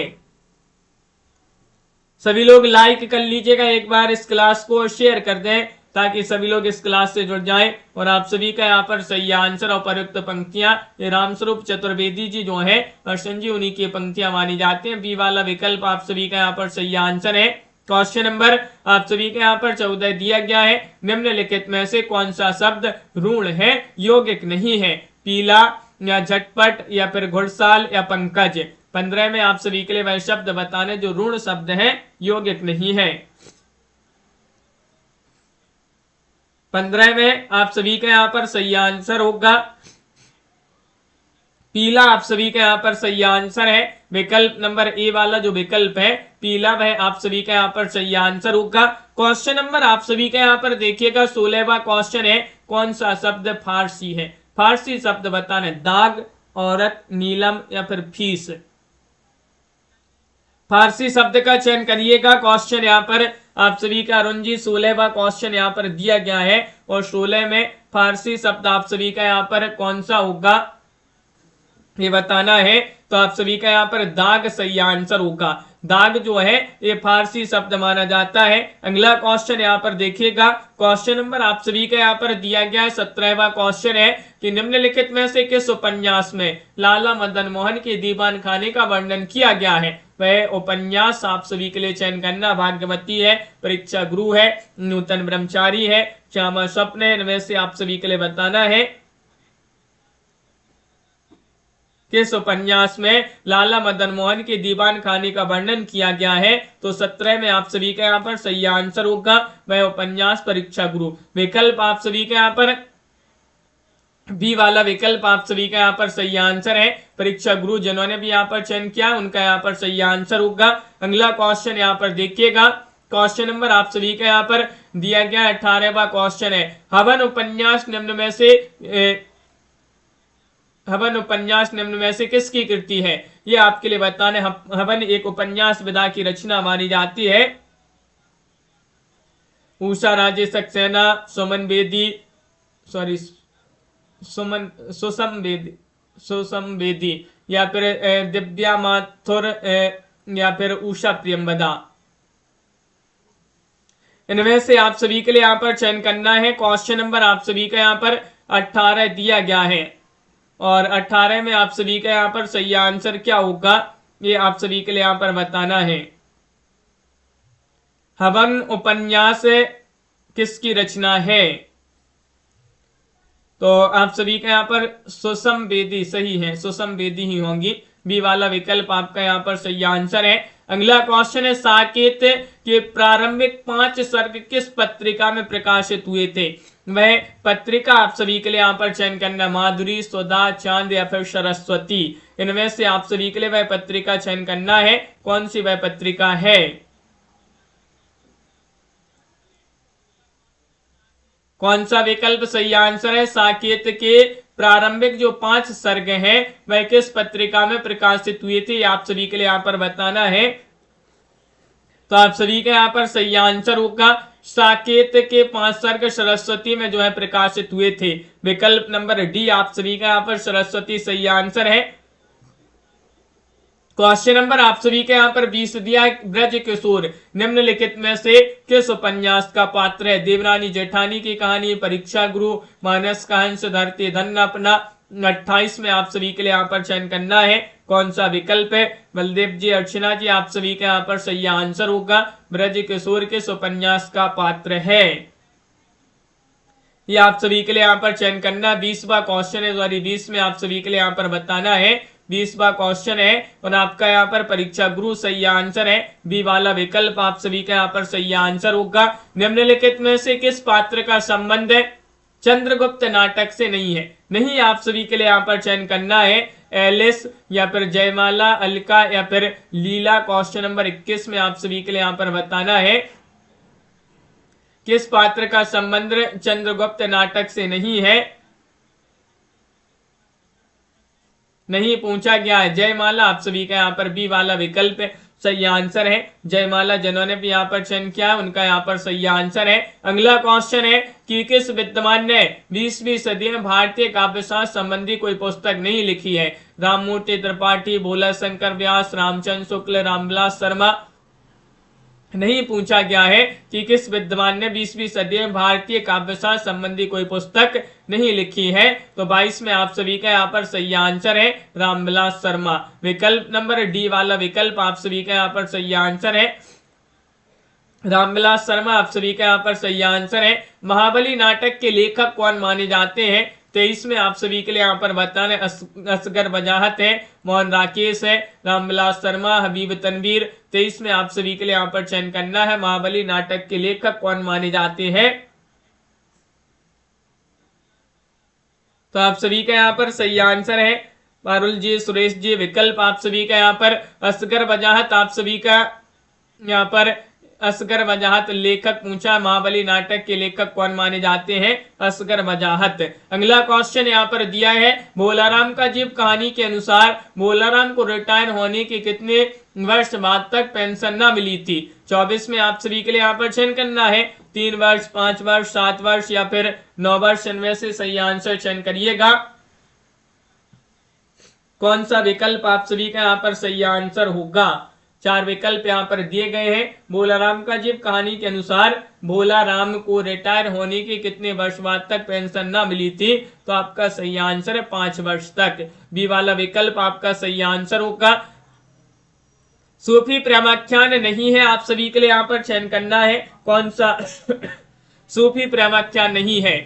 सभी लोग लाइक कर लीजिएगा, एक बार इस क्लास को शेयर कर दें ताकि सभी लोग इस क्लास से जुड़ जाएं। और आप सभी का यहाँ पर सही आंसर और प्रयुक्त पंक्तियां ये रामस्वरूप चतुर्वेदी जी जो है हर्षन जी उन्हीं की पंक्तियां मानी जाती हैं। बी वाला विकल्प आप सभी का यहाँ पर सही आंसर है। क्वेश्चन नंबर आप सभी के यहाँ पर 14 दिया गया है, निम्नलिखित में से कौन सा शब्द ऋण है, यौगिक नहीं है। पीला, या झटपट, या फिर घुड़साल, या पंकज। 15 में आप सभी के लिए वह शब्द बताने जो ऋण शब्द है, यौगिक नहीं है। 15 में आप सभी का यहाँ पर सही आंसर होगा पीला। आप सभी का यहाँ पर सही आंसर है। विकल्प नंबर ए वाला जो विकल्प है पीला वह आप सभी का यहाँ पर सही आंसर होगा। क्वेश्चन नंबर आप सभी का यहाँ पर देखिएगा 16वां क्वेश्चन है, कौन सा शब्द फारसी है। फारसी शब्द बताने, दाग, औरत, नीलम, या फिर फीस। फारसी शब्द का चयन करिएगा। क्वेश्चन यहाँ पर आप सभी का अरुण जी 16वां क्वेश्चन यहाँ पर दिया गया है और 16 में फारसी शब्द आप सभी का यहाँ पर कौन सा होगा ये बताना है। तो आप सभी का यहाँ पर दाग सही आंसर होगा। दाग जो है ये फारसी शब्द माना जाता है। अगला क्वेश्चन यहाँ पर देखिएगा, क्वेश्चन नंबर आप सभी का यहाँ पर दिया गया है 17वां क्वेश्चन है कि निम्नलिखित में से किस उपन्यास में लाला मदन मोहन के दीवान खाने का वर्णन किया गया है। वह उपन्यास आप सभी के लिए चयन करना, भाग्यवती है, परीक्षा गुरु है, नूतन ब्रह्मचारी है, श्यामा स्वप्न है। इनमें से आप सभी के लिए बताना है किस उपन्यास में लाला मदन मोहन के दीवान खाने का वर्णन किया गया है। तो 17 में आप सभी का यहाँ पर सही आंसर होगा वह उपन्यास परीक्षा गुरु। विकल्प आप सभी का यहाँ पर बी वाला विकल्प आप सभी का यहाँ पर सही आंसर है, परीक्षा गुरु। जिन्होंने भी यहाँ पर चयन किया उनका यहाँ पर सही आंसर होगा। अगला क्वेश्चन यहाँ पर देखिएगा, क्वेश्चन नंबर आप सभी का यहाँ पर दिया गया 18वां क्वेश्चन है, हवन उपन्यास निम्न में से हवन उपन्यास निम्न में से किसकी कृति है? ये आपके लिए बताने। हवन एक उपन्यास विधा की रचना मानी जाती है। उषा राजे सक्सेना, सुमन बेदी, सॉरी सुसम बेदी या फिर दिव्या माथुर या फिर उषा प्रियंवदा। इनमें से आप सभी के लिए यहाँ पर चयन करना है। क्वेश्चन नंबर आप सभी का यहाँ पर 18 दिया गया है और 18 में आप सभी का यहाँ पर सही आंसर क्या होगा ये आप सभी के लिए यहाँ पर बताना है। हवन उपन्यास किसकी रचना है? तो आप सभी का यहाँ पर सुसम बेदी सही है, सुसम बेदी ही होंगी। बी वाला विकल्प आपका यहाँ पर सही आंसर है। अगला क्वेश्चन है, साकेत के प्रारंभिक 5 सर्ग किस पत्रिका में प्रकाशित हुए थे? वह पत्रिका आप सभी के लिए यहाँ पर चयन करना, माधुरी, सुधा, चांद या फिर सरस्वती। इनमें से आप सभी के लिए वह पत्रिका चयन करना है। कौन सी वह पत्रिका है? कौन सा विकल्प सही आंसर है? साकेत के प्रारंभिक जो 5 सर्ग हैं वह किस पत्रिका में प्रकाशित हुए थे? आप सभी के लिए यहाँ पर बताना है। तो आप सभी का यहाँ पर सही आंसर होगा साकेत के 5 सर्ग सरस्वती में जो है प्रकाशित हुए थे। विकल्प नंबर डी आप सभी का यहाँ पर सरस्वती सही आंसर है। क्वेश्चन नंबर आप सभी के यहाँ पर 20 दिया, ब्रज किशोर निम्नलिखित में से किस उपन्यास का पात्र है? देवरानी जेठानी की कहानी, परीक्षा गुरु, मानस का हंस, धरती धन्य अपना। 28 में आप सभी के लिए यहाँ पर चयन करना है। कौन सा विकल्प है? बलदेव जी, अर्चना जी, आप सभी के यहाँ पर सही आंसर होगा ब्रज किशोर किस उपन्यास का पात्र है? ये आप सभी के लिए यहाँ पर चयन करना। 20वां क्वेश्चन है, सॉरी 20 में आप सभी के लिए यहाँ पर बताना है। 20वां क्वेश्चन है और आपका यहाँ पर परीक्षा गुरु सही आंसर है। बी वाला विकल्प आप सभी का यहाँ पर सही आंसर होगा। निम्नलिखित में से किस पात्र का संबंध चंद्रगुप्त नाटक से नहीं है? नहीं आप सभी के लिए यहाँ पर चयन करना है। एलिस या फिर जयमाला, अलका या फिर लीला। क्वेश्चन नंबर 21 में आप सभी के लिए यहाँ पर बताना है किस पात्र का संबंध चंद्रगुप्त नाटक से नहीं है? नहीं पूछा गया है। जयमाला आप सभी का यहाँ पर बी वाला विकल्प सही आंसर है। जयमाला जिन्होंने भी यहाँ पर चयन किया है उनका यहाँ पर सही आंसर है। अगला क्वेश्चन है कि किस विद्वान ने 20वीं सदी में भारतीय काव्यशास्त्र संबंधी कोई पुस्तक नहीं लिखी है? राममूर्ति त्रिपाठी, भोला शंकर व्यास, रामचंद्र शुक्ल, रामविलास शर्मा। नहीं पूछा गया है कि किस विद्वान ने 20वीं सदी में भारतीय काव्यशास्त्र संबंधी कोई पुस्तक नहीं लिखी है। तो 22 में आप सभी का यहाँ पर सही आंसर है रामविलास शर्मा। विकल्प नंबर डी वाला विकल्प आप सभी का यहाँ पर सही आंसर है। रामविलास शर्मा आप सभी का यहाँ पर सही आंसर है। महाबली नाटक के लेखक कौन माने जाते हैं? 23 में आप सभी के लिए यहाँ पर बताने असगर वजाहत है, मोहन राकेश है, रामविलास शर्मा, हबीब तनवीर। 23 में आप सभी के लिए यहाँ पर चयन करना है महाबली नाटक के लेखक कौन माने जाते हैं। तो आप सभी का यहाँ पर सही आंसर है पारुल जी, सुरेश जी। विकल्प आप सभी का यहाँ पर असगर वजाहत आप सभी का यहाँ पर असगर वजाहत लेखक पूछा, महाबली नाटक के लेखक कौन माने जाते हैं? असगर वजाहत। अगला क्वेश्चन यहाँ पर दिया है, भोलाराम का जीव कहानी के अनुसार भोलाराम को रिटायर होने के कितने वर्ष बाद तक पेंशन न मिली थी? 24 में आप सभी के लिए यहाँ पर चयन करना है। 3 वर्ष, 5 वर्ष, 7 वर्ष या फिर 9 वर्ष। इनमें से सही आंसर चयन करिएगा। कौन सा विकल्प आप सभी का यहाँ पर सही आंसर होगा? 4 विकल्प यहाँ पर दिए गए हैं। भोलाराम का जीव कहानी के अनुसार भोलाराम को रिटायर होने के कितने वर्ष बाद तक पेंशन न मिली थी? तो आपका सही आंसर है 5 वर्ष तक। बी वाला विकल्प आपका सही आंसर होगा। सूफी प्रेमाख्यान नहीं है, आप सभी के लिए यहाँ पर चयन करना है। कौन सा सूफी प्रेमाख्यान नहीं है?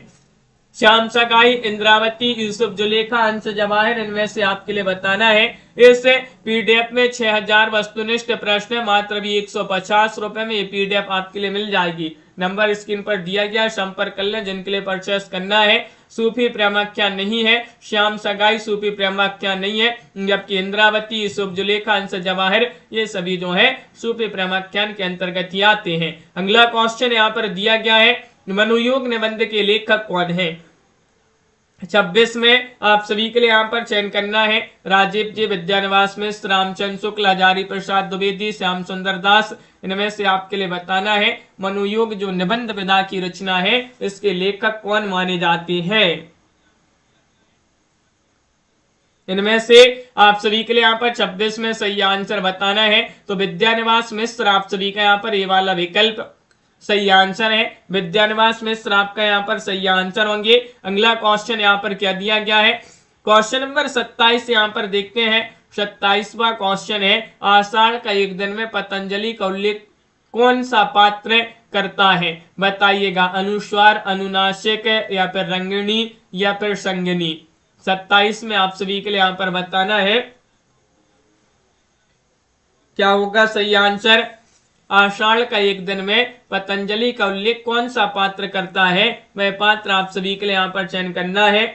श्याम सगाई, इंद्रावती, यूसुफ जुलेखा, हंस जवाहिर। इनमें से आपके लिए बताना है। इस पीडीएफ में 6000 वस्तुनिष्ठ प्रश्न है, मात्र भी 150 रुपए में ये पीडीएफ आपके लिए मिल जाएगी। नंबर स्क्रीन पर दिया गया, संपर्क कर लें जिनके लिए परचेस करना है। सूफी प्रेमाख्यान नहीं है, श्याम सगाई सूफी प्रेमाख्यान नहीं है, जबकि इंद्रावती, यूसुफ जुलेखा, हंस जवाहिर ये सभी जो है सूफी प्रेमाख्यान के अंतर्गत ही आते हैं। अगला क्वेश्चन यहाँ पर दिया गया है, मनुयोग निबंध के लेखक कौन है? 26 में आप सभी के लिए यहाँ पर चयन करना है राजीव जी, विद्यानिवास मिश्र, रामचंद्र शुक्ल, हजारी प्रसाद द्विवेदी, श्याम सुंदर दास। इनमें से आपके लिए बताना है मनुयोग जो निबंध विधा की रचना है इसके लेखक कौन माने जाते हैं। इनमें से आप सभी के लिए यहाँ पर 26 में सही आंसर बताना है। तो विद्यानिवास मिश्र आप सभी का यहाँ पर ये वाला विकल्प सही आंसर है। विद्यानिवास मिश्र आपका यहाँ पर सही आंसर होंगे। अगला क्वेश्चन यहाँ पर क्या दिया गया है, क्वेश्चन नंबर 27 यहाँ पर देखते हैं। 27वां क्वेश्चन है, आषाढ़ का एक दिन में पतंजलि का उल्लेख कौन सा पात्र करता है, बताइएगा। अनुस्वार, अनुनासिक या फिर रंगिणी या फिर संगिनी। 27 में आप सभी के लिए यहाँ पर बताना है क्या होगा सही आंसर। आषाढ़ का एक दिन में पतंजलि का उल्लेख कौन सा पात्र करता है, वह पात्र आप सभी के लिए यहाँ पर चयन करना है।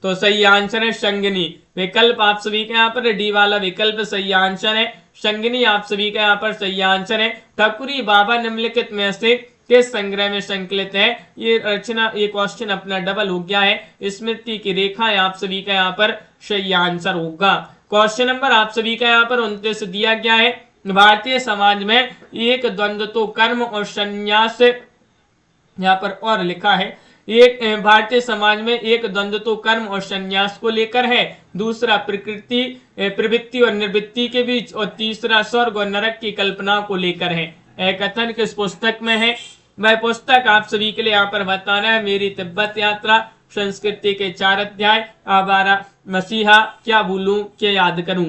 तो सही आंसर है संगिनी। विकल्प आप सभी के यहाँ पर डी वाला विकल्प सही आंसर है। संगिनी आप सभी का यहाँ पर सही आंसर है। ठकुरी बाबा निम्नलिखित में से किस संग्रह में संकलित है। ये रचना, ये क्वेश्चन अपना डबल हो गया है। स्मृति की रेखा आप सभी का यहाँ पर सही आंसर होगा। क्वेश्चन नंबर आप सभी का यहाँ पर 29 दिया गया है। भारतीय समाज में एक द्वंद्व तो कर्म और संन्यास, यहाँ पर और लिखा है, एक भारतीय समाज में एक द्वंद्व तो कर्म और संन्यास को लेकर है, दूसरा प्रकृति प्रवृत्ति और निवृत्ति के बीच, और तीसरा स्वर्ग और नरक की कल्पना को लेकर है। कथन किस पुस्तक में है, वह पुस्तक आप सभी के लिए यहाँ पर बताना है। मेरी तिब्बत यात्रा, संस्कृति के 4 अध्याय, आवारा मसीहा, क्या भूलूं क्या याद करूं।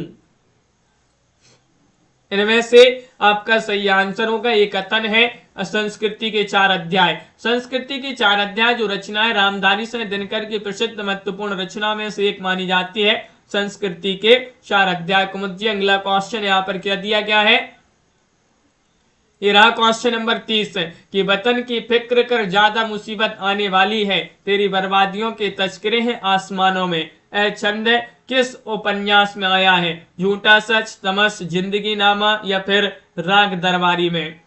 इनमें से आपका सही आंसर होगा एक कथन है संस्कृति के 4 अध्याय। संस्कृति के 4 अध्याय जो रचना है रामधारी सिंह दिनकर की प्रसिद्ध महत्वपूर्ण रचना में से एक मानी जाती है। संस्कृति के 4 अध्याय को मुझे। अगला क्वेश्चन यहाँ पर क्या दिया गया है, ये रहा क्वेश्चन नंबर 30 कि वतन की फिक्र कर ज्यादा मुसीबत आने वाली है, तेरी बर्बादियों के तस्करे हैं आसमानों में। छंद किस उपन्यास में आया है, झूठा सच, तमस, जिंदगी नामा या फिर राग दरबारी में।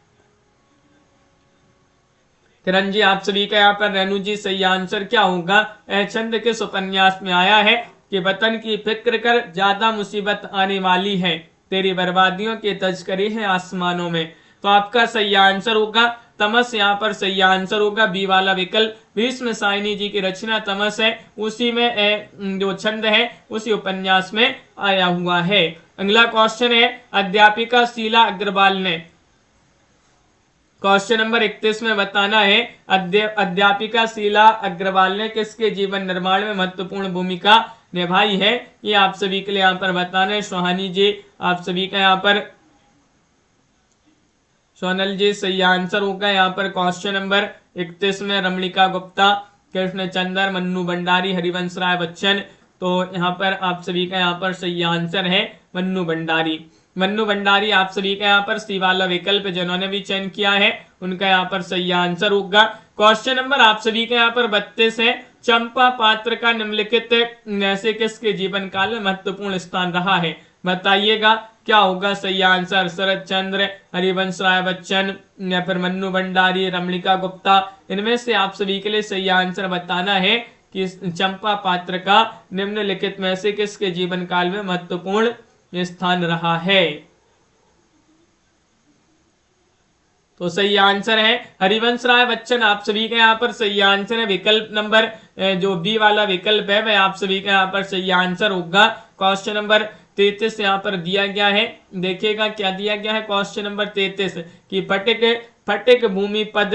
किरण जी आप सभी का यहाँ पर, रेणु जी सही आंसर क्या होगा। छंद किस उपन्यास में आया है कि वतन की फिक्र कर ज्यादा मुसीबत आने वाली है, तेरी बर्बादियों के तस्करे हैं आसमानों में। तो आपका सही आंसर होगा तमस, यहाँ पर सही आंसर होगा बी वाला विकल्प। भीष्म साइनी जी की रचना तमस है, उसी में जो छंद है उसी उपन्यास में आया हुआ है। अगला क्वेश्चन है, अध्यापिका शीला अग्रवाल ने, क्वेश्चन नंबर 31 में बताना है अध्यापिका शीला अग्रवाल ने किसके जीवन निर्माण में महत्वपूर्ण भूमिका निभाई है। ये आप सभी के लिए यहाँ पर बताना है। सोहानी जी आप सभी का यहाँ पर, सोनल जी सही आंसर होगा यहाँ पर क्वेश्चन नंबर 31 में रमणिका गुप्ता, कृष्ण चंद्र, मन्नू भंडारी, हरिवंश राय बच्चन। तो यहाँ पर आप सभी का यहाँ पर सही आंसर है मन्नू भंडारी। मन्नू भंडारी आप सभी का यहाँ पर सी वाला विकल्प जिन्होंने भी चयन किया है उनका यहाँ पर सही आंसर होगा। क्वेश्चन नंबर आप सभी का यहाँ पर 32 है, चंपा पात्र का निम्नलिखित में से किसके जीवन काल में महत्वपूर्ण स्थान रहा है, बताइएगा क्या होगा सही आंसर। शरद चंद्र, हरिवंश राय बच्चन या फिर मन्नू भंडारी, रमणिका गुप्ता। इनमें से आप सभी के लिए सही आंसर बताना है कि चंपा पात्र का निम्नलिखित में से किसके जीवन काल में महत्वपूर्ण स्थान रहा है। तो सही आंसर है हरिवंश राय बच्चन। आप सभी का यहाँ पर सही आंसर है। विकल्प नंबर जो बी वाला विकल्प है वह आप सभी का यहाँ पर सही आंसर होगा। क्वेश्चन नंबर 33 यहाँ पर दिया गया है, देखिएगा क्या दिया गया है। क्वेश्चन नंबर 33 कि फटिक फटिक भूमि पद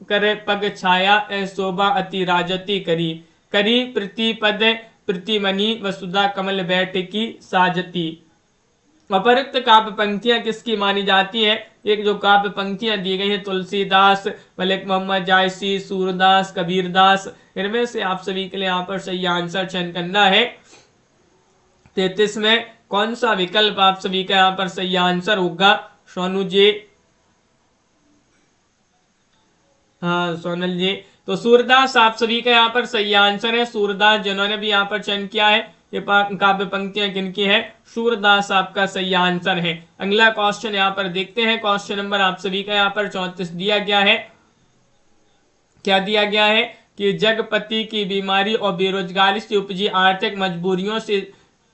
कर पग छाया शोभा अति राजती करी, करी प्रतिपद प्रतिमणि वसुधा कमल बैठकी साजती। अपरुक्त काव्य पंक्तियां किसकी मानी जाती है। एक जो काव्य पंक्तियां दी गई है तुलसीदास, मलिक मोहम्मद जायसी, सूरदास, कबीरदास। इनमें से आप सभी के लिए यहाँ पर सही आंसर चयन करना है। 33 में कौन सा विकल्प आप सभी का यहाँ पर सही आंसर होगा। सोनू जी, हाँ सोनल जी। तो सूरदास आप सभी का यहाँ पर सही आंसर है। सूरदास जिन्होंने भी यहाँ पर चयन किया है, ये काव्य पंक्तियां किनकी है, सूरदास आपका सही आंसर है। अगला क्वेश्चन यहाँ पर देखते हैं। क्वेश्चन नंबर आप सभी का यहाँ पर 34 दिया गया है। क्या दिया गया है कि जगपति की बीमारी और बेरोजगारी से उपजी आर्थिक मजबूरियों से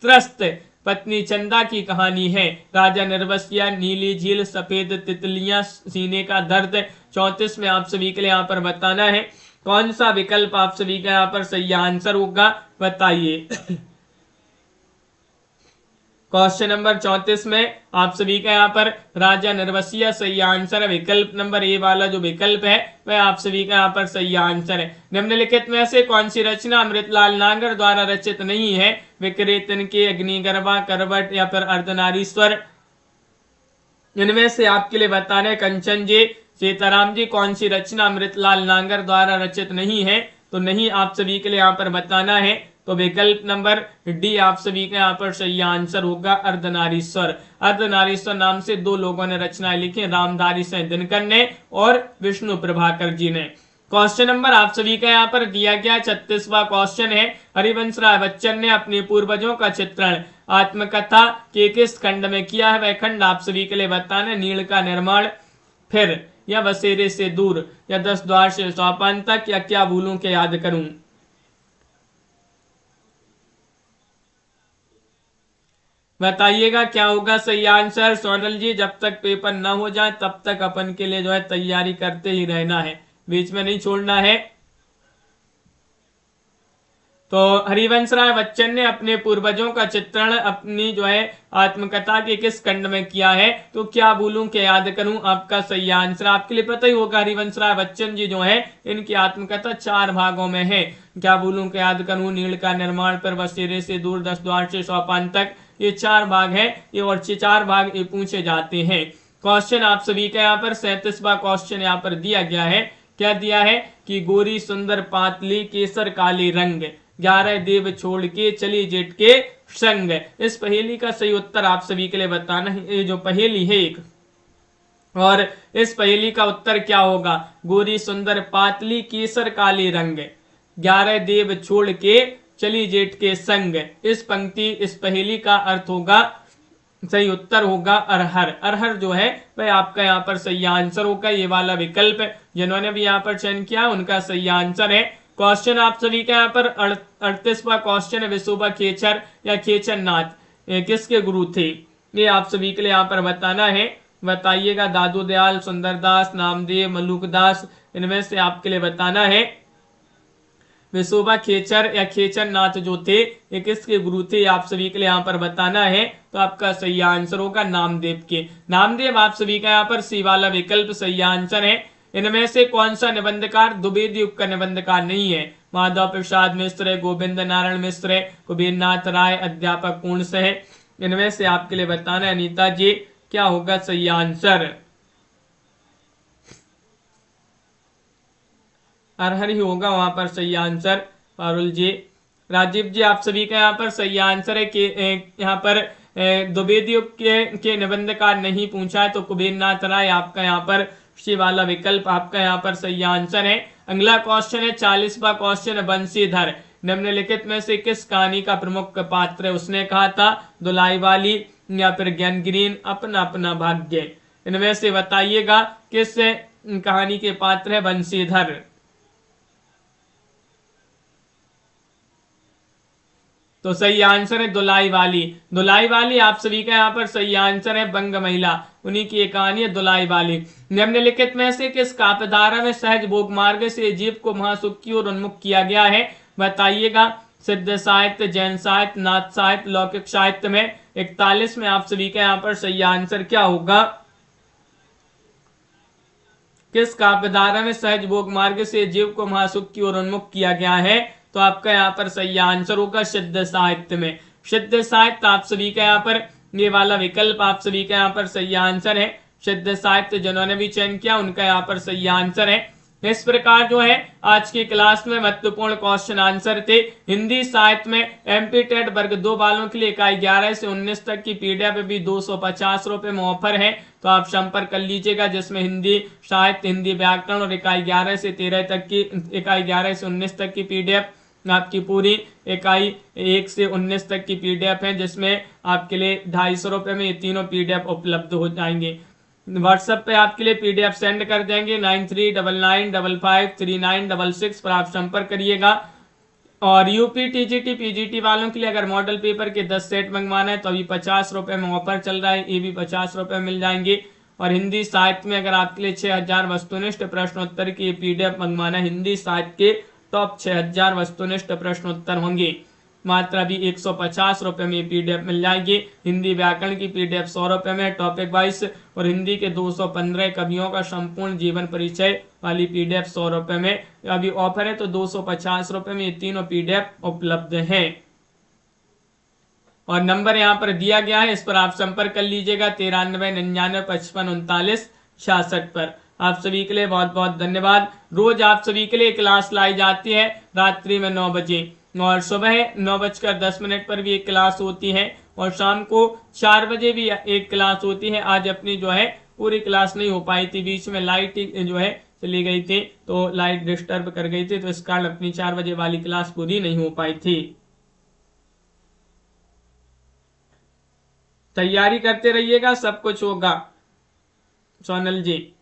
त्रस्त पत्नी चंदा की कहानी है। राजा निर्वसिया, नीली झील, सफेद तितलियां, सीने का दर्द। 34 में आप सभी के लिए यहाँ पर बताना है कौन सा विकल्प आप सभी का यहाँ पर सही आंसर होगा, बताइए। क्वेश्चन नंबर 34 में आप सभी का यहाँ पर राजा निर्वसिया सही आंसर है। विकल्प नंबर ए वाला जो विकल्प है वह आप सभी का यहाँ पर सही आंसर है। निम्नलिखित में से कौन सी रचना अमृतलाल नागर द्वारा रचित नहीं है? विक्रेतन के, अग्निगर्भा, करवट या फिर अर्धनारीश्वर। इनमें से आपके लिए बताना है कंचन जी, सीताराम जी, कौन सी रचना अमृतलाल नागर द्वारा रचित नहीं है? तो नहीं आप सभी के लिए यहाँ पर बताना है, तो विकल्प नंबर डी आप सभी का यहाँ पर सही आंसर होगा, अर्धनारीश्वर। अर्धनारीश्वर नाम से 2 लोगों ने रचनाएं लिखी, रामधारी सिंह दिनकर ने और विष्णु प्रभाकर जी ने। क्वेश्चन नंबर आप सभी का यहाँ पर दिया गया 36वां क्वेश्चन है। हरिवंश राय बच्चन ने अपने पूर्वजों का चित्रण आत्मकथा के किस खंड में किया है? वह खंड आप सभी के लिए बताना, नीड़ का निर्माण, फिर या बसेरे से दूर, या 10 द्वार से सोपान तक, या क्या भूलूं के याद करूं। बताइएगा क्या होगा सही आंसर। सोनल जी, जब तक पेपर ना हो जाए तब तक अपन के लिए जो है तैयारी करते ही रहना है, बीच में नहीं छोड़ना है। तो हरिवंश राय बच्चन ने अपने पूर्वजों का चित्रण अपनी जो है आत्मकथा के किस खंड में किया है? तो क्या भूलूं के याद करूं आपका सही आंसर। आपके लिए पता ही होगा हरिवंश राय बच्चन जी जो है इनकी आत्मकथा 4 भागों में है। क्या भूलूं के याद करूं, नीड़ का निर्माण, पर बसेरे से दूर, 10 द्वार से सोपान तक, ये 4 भाग है ये, और 4 भाग ये पूछे जाते हैं। क्वेश्चन आप सभी का यहाँ पर 37वां क्वेश्चन यहाँ पर दिया गया है। क्या दिया है कि गोरी सुंदर पातली केसर काले रंग, 11 देव छोड़ के चली जेठ के संग। इस पहेली का सही उत्तर आप सभी के लिए बताना है। ये जो पहेली है एक, और इस पहेली का उत्तर क्या होगा? गोरी सुंदर पातली केसर काले रंग, 11 देव छोड़ के चली जेठ के संग। इस पंक्ति, इस पहेली का अर्थ होगा, सही उत्तर होगा अरहर। अरहर जो है वह आपका यहाँ पर सही आंसर होगा। ये वाला विकल्प जिन्होंने भी यहाँ पर चयन किया उनका सही आंसर है। क्वेश्चन आप सभी का यहाँ पर 38वां क्वेश्चन है। विशोबा खेचर या खेचर नाथ किसके गुरु थे? ये आप सभी के लिए यहाँ पर बताना है, बताइएगा। दादू दयाल, सुंदरदास, नामदेव, मलुकदास, इनमें से आपके लिए बताना है। विशोबा खेचर या खेचर नाथ जो थे ये किसके गुरु थे? आप सभी के लिए यहाँ पर बताना है, तो आपका सही आंसर होगा नामदेव के। नामदेव आप सभी का यहाँ पर सी वाला विकल्प सही आंसर है। इनमें से कौन सा निबंधकार द्विवेदी युग का निबंधकार नहीं है? माधव प्रसाद मिश्र, गोविंद नारायण मिश्र, कुबेरनाथ राय, अध्यापक पूर्ण सह। इनमें से आपके लिए बताना है अनीता जी क्या होगा सही आंसर। अरहर ही होगा वहां पर सही आंसर। पारुल जी, राजीव जी, आप सभी का यहाँ पर सही आंसर है कि यहाँ पर द्विवेदी युग के निबंधकार नहीं पूछा है, तो कुबेरनाथ राय आपका यहाँ पर सी वाला विकल्प आपका यहाँ पर सही आंसर है। अगला क्वेश्चन है 40वां क्वेश्चन, बंशीधर निम्नलिखित में से किस कहानी का प्रमुख पात्र है? उसने कहा था दुलाई वाली या फिर ज्ञानगिरीन, अपना अपना भाग्य। इनमें से बताइएगा किस कहानी के पात्र है बंशीधर। तो सही आंसर है दुलाई वाली। दुलाई वाली आप सभी का यहाँ पर सही आंसर है। बंग महिला, उन्हीं की एक कहानी है दुलाई वाली। निम्नलिखित में से किस काव्यधारा में सहज भोग मार्ग से जीव को महासुख की ओर उन्मुख किया गया है? बताइएगा। सिद्ध साहित्य, जैन साहित्य, नाथ साहित्य, लौकिक साहित्य में। 41 में आप सभी का यहाँ पर सही आंसर क्या होगा? किस काव्यधारा में सहज भोग मार्ग से जीव को महासुख की ओर उन्मुख किया गया है? तो आपका यहाँ पर सही आंसर होगा सिद्ध साहित्य में। सिद्ध साहित्य आप सभी का यहाँ पर ये वाला विकल्प आप सभी का यहाँ पर सही आंसर है। सिद्ध साहित्य जिन्होंने भी चयन किया उनका यहाँ पर सही आंसर है। इस प्रकार जो है आज की क्लास में महत्वपूर्ण क्वेश्चन आंसर थे। हिंदी साहित्य में एमपी टेट वर्ग 2 वालों के लिए इकाई 11 से 19 तक की पीडीएफ भी 250 रुपए में ऑफर है, तो आप संपर्क कर लीजिएगा, जिसमें हिंदी साहित्य, हिंदी व्याकरण और इकाई 11 से 13 तक की, इकाई 11 से 19 तक की पीडीएफ आपकी पूरी इकाई 1 से 19 तक की पीडीएफ है, जिसमें आपके लिए 250 रुपए में ये तीनों पीडीएफ उपलब्ध हो जाएंगे। व्हाट्सएप पे आपके लिए पीडीएफ सेंड कर देंगे। 9399553966 पर आप संपर्क करिएगा। और यूपी टीजीटी पीजीटी वालों के लिए अगर मॉडल पेपर के 10 सेट मंगवाना है तो अभी 50 रुपए में ऑफर चल रहा है, ये भी 50 रुपए मिल जाएंगे। और हिंदी साहित्य में अगर आपके लिए 6000 वस्तुनिष्ठ प्रश्नोत्तर की पीडीएफ मंगवाना है, हिंदी साहित्य के टॉप 6000 वस्तुनिष्ठ प्रश्नोत्तर होंगे, मात्र अभी 150 रुपए में पीडीएफ मिल जाएगी। हिंदी व्याकरण की पीडीएफ 100 रुपए में टॉपिक वाइज, और हिंदी के 215 कवियों का संपूर्ण जीवन परिचय वाली पीडीएफ 100 रुपए में अभी ऑफर है, तो 250 रुपए में ये तीनों पीडीएफ उपलब्ध है। और नंबर यहाँ पर दिया गया है, इस पर आप संपर्क कर लीजिएगा 9399553966 पर। आप सभी के लिए बहुत बहुत धन्यवाद। रोज आप सभी के लिए क्लास लाई जाती है रात्रि में 9 बजे, और सुबह 9:10 पर भी एक क्लास होती है, और शाम को 4 बजे भी एक क्लास होती है। आज अपनी जो है पूरी क्लास नहीं हो पाई थी, बीच में लाइट जो है चली गई थी, तो लाइट डिस्टर्ब कर गई थी, तो इस कारण अपनी 4 बजे वाली क्लास पूरी नहीं हो पाई थी। तैयारी करते रहिएगा, सब कुछ होगा। सोनल जी,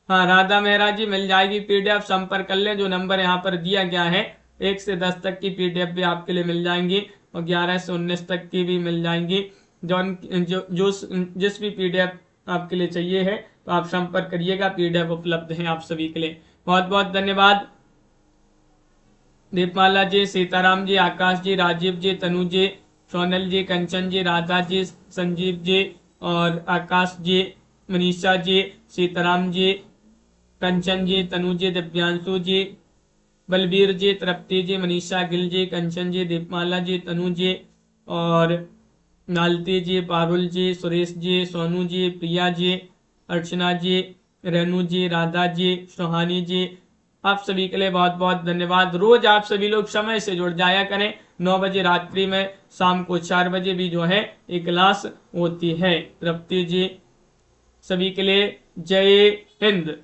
हाँ राधा मेहरा जी, मिल जाएगी पीडीएफ, संपर्क कर ले। जो नंबर यहाँ पर दिया गया है, 1 से 10 तक की पीडीएफ भी आपके लिए मिल जाएंगी, और 11 से 19 तक की भी मिल जाएंगी। जिस भी पीडीएफ आपके लिए चाहिए है तो आप संपर्क करिएगा, पीडीएफ उपलब्ध है आप सभी के लिए। बहुत बहुत धन्यवाद। दीपमाला जी, सीताराम जी, आकाश जी, राजीव जी, तनु जी, सोनल जी, कंचन जी, राधा जी, संजीव जी, और आकाश जी, मनीषा जी, सीताराम जी, कंचन जी, तनु जी, दिव्यांशु जी, बलबीर जी, तृप्ति जी, मनीषा गिल जी, कंचन जी, दीपमाला जी, तनु जी, और नालती जी, पारुल जी, सुरेश जी, सोनू जी, प्रिया जी, अर्चना जी, रेनू जी, राधा जी, सुहानी जी, आप सभी के लिए बहुत बहुत धन्यवाद। रोज आप सभी लोग समय से जुड़ जाया करें। 9 बजे रात्रि में, शाम को 4 बजे भी जो है एक क्लास होती है। तृप्ति जी, सभी के लिए जय हिंद।